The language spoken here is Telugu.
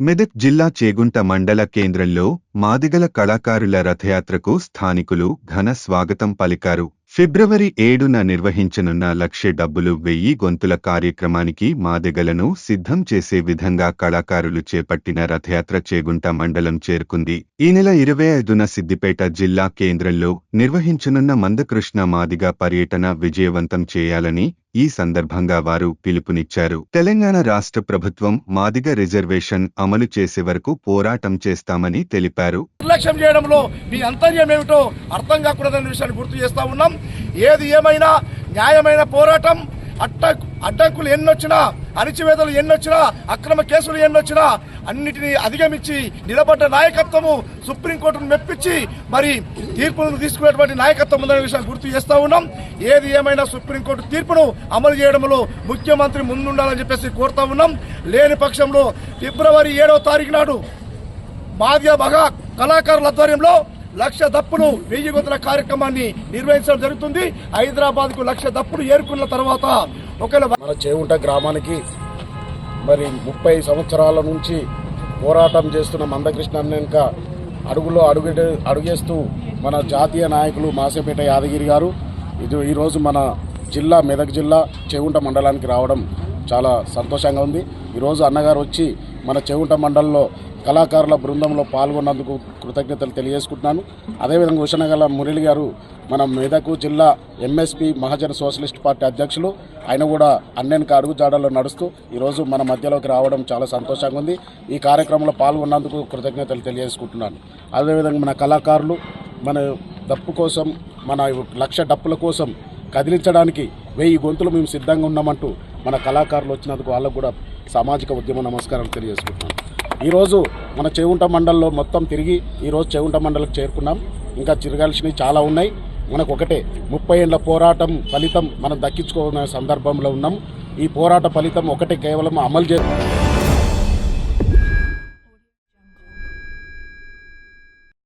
మెదక్ జిల్లా చేగుంట మండల కేంద్రంలో మాదిగల కళాకారుల రథయాత్రకు స్థానికులు ఘన స్వాగతం పలికారు. ఫిబ్రవరి 7న నిర్వహించనున్న లక్ష డబ్బులు 1000 గొంతుల కార్యక్రమానికి మాదిగలను సిద్ధం చేసే విధంగా కళాకారులు చేపట్టిన రథయాత్ర చేగుంట మండలం చేరుకుంది. ఈ నెల 25న సిద్దిపేట జిల్లా కేంద్రంలో నిర్వహించనున్న మందకృష్ణ మాదిగ పర్యటన విజయవంతం చేయాలని ఈ సందర్భంగా వారు పిలుపునిచ్చారు. తెలంగాణ రాష్ట్ర ప్రభుత్వం మాదిగ రిజర్వేషన్ అమలు చేసే వరకు పోరాటం చేస్తామని తెలిపారు. నిర్లక్ష్యం చేయడంలో మీ అంతర్యం ఏమిటో అర్థం కాకూడదనే విషయాన్ని గుర్తు చేస్తా ఉన్నాం. ఏది ఏమైనా న్యాయమైన పోరాటం, అడ్డంకులు ఎన్నొచ్చినా, అణిచివేతలు ఎన్నొచ్చినా, అక్రమ కేసులు ఎన్నొచ్చినా అన్నిటినీ అధిగమించి నిలబడ్డ నాయకత్వము, సుప్రీంకోర్టును మెప్పించి మరి తీర్పులను తీసుకునేటువంటి నాయకత్వం ఉందనే విషయాన్ని గుర్తు చేస్తా ఉన్నాం. ఏది ఏమైనా సుప్రీంకోర్టు తీర్పును అమలు చేయడంలో ముఖ్యమంత్రి ముందుండాలని చెప్పేసి కోరుతా ఉన్నాం. లేని పక్షంలో ఫిబ్రవరి 7వ తారీఖు నాడు మాదిగ మహా కళాకారుల ఆధ్వర్యంలో లక్ష దప్పులు 1000 గొంతుల కార్యక్రమాన్ని నిర్వహించడం జరుగుతుంది. హైదరాబాద్ కు లక్ష దప్పులు ఏరుకున్న తర్వాత ఒకవేళ మన చేగుంట గ్రామానికి మరి 30 సంవత్సరాల నుంచి పోరాటం చేస్తున్న మందకృష్ణ వెనుక అడుగేస్తూ మన జాతీయ నాయకులు మాసేపేట యాదగిరి గారు ఈరోజు మన జిల్లా మెదక్ జిల్లా చేగుంట మండలానికి రావడం చాలా సంతోషంగా ఉంది. ఈరోజు అన్నగారు వచ్చి మన చేగుంట మండలంలో కళాకారుల బృందంలో పాల్గొన్నందుకు కృతజ్ఞతలు తెలియజేసుకుంటున్నాను. అదేవిధంగా ఉషనగల మురళి గారు మన మెదక్ జిల్లా ఎంఎస్పీ మహాజన సోషలిస్ట్ పార్టీ అధ్యక్షులు, ఆయన కూడా అన్నెనక అడుగుజాడల్లో నడుస్తూ ఈరోజు మన మధ్యలోకి రావడం చాలా సంతోషంగా ఉంది. ఈ కార్యక్రమంలో పాల్గొన్నందుకు కృతజ్ఞతలు తెలియజేసుకుంటున్నాను. అదేవిధంగా మన కళాకారులు మన దప్పు కోసం, మన లక్ష డప్పుల కోసం కదిలించడానికి 1000 గొంతులు మేము సిద్ధంగా ఉన్నామంటూ మన కళాకారులు వచ్చినందుకు వాళ్ళకు కూడా సామాజిక ఉద్యమ నమస్కారాలు తెలియజేసుకుంటున్నాను. ఈరోజు మన చేగుంట మండలంలో మొత్తం తిరిగి ఈరోజు చేగుంట మండలికి చేరుకున్నాం. ఇంకా తిరగాల్సినవి చాలా ఉన్నాయి. మనకు ఒకటే 30 ఏళ్ల పోరాటం ఫలితం మనం దక్కించుకునే సందర్భంలో ఉన్నాం. ఈ పోరాట ఫలితం ఒకటే, కేవలం అమలు